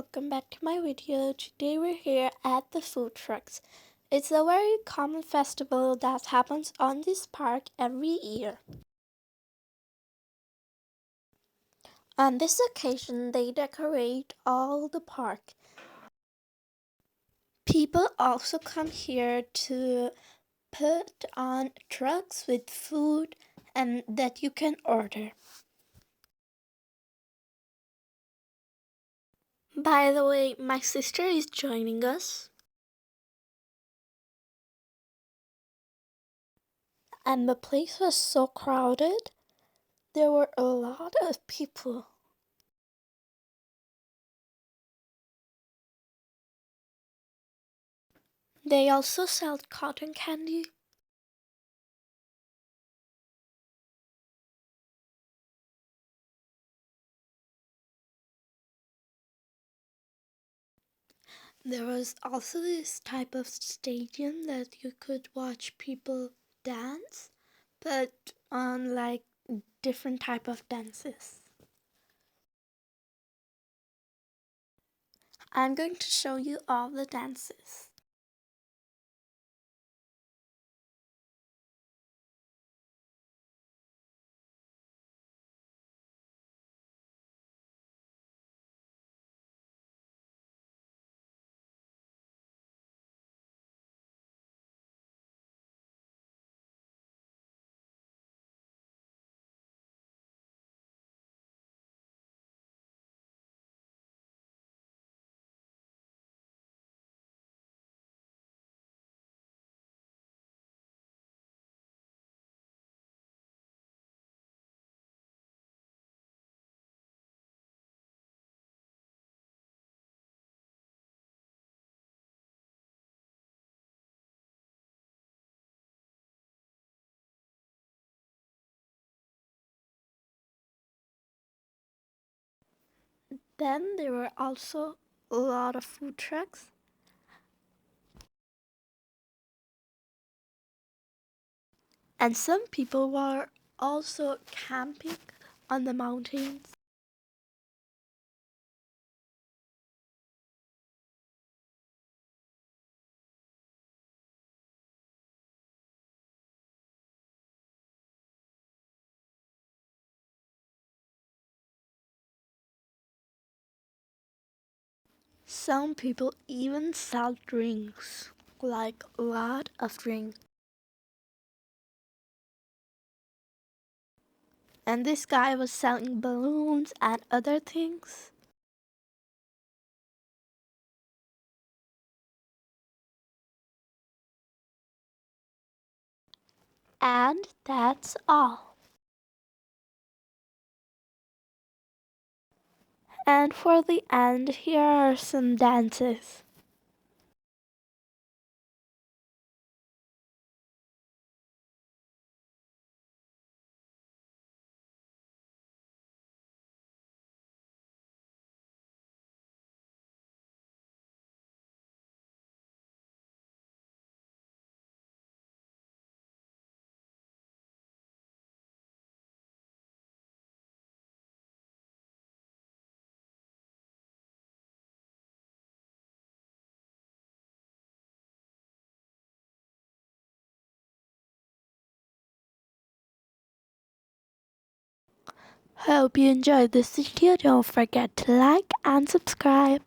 welcome back to my video. Today we're here at the food trucks. It's a very common festival that happens on this park every year. On this occasion they decorate all the park. People also come here to put on trucks with food and that you can order. By the way, my sister is joining us. And the place was so crowded. There were a lot of people. They also sell cotton candy. There was also this type of stadium that you could watch people dance, but on like different type of dances. I'm going to show you all the dances. Then there were also a lot of food trucks. And some people were also camping on the mountains. Some people even sell drinks, like a lot of drinks. And this guy was selling balloons and other things. And that's all. And for the end, here are some dances. Hope you enjoyed this video. Don't forget to like and subscribe.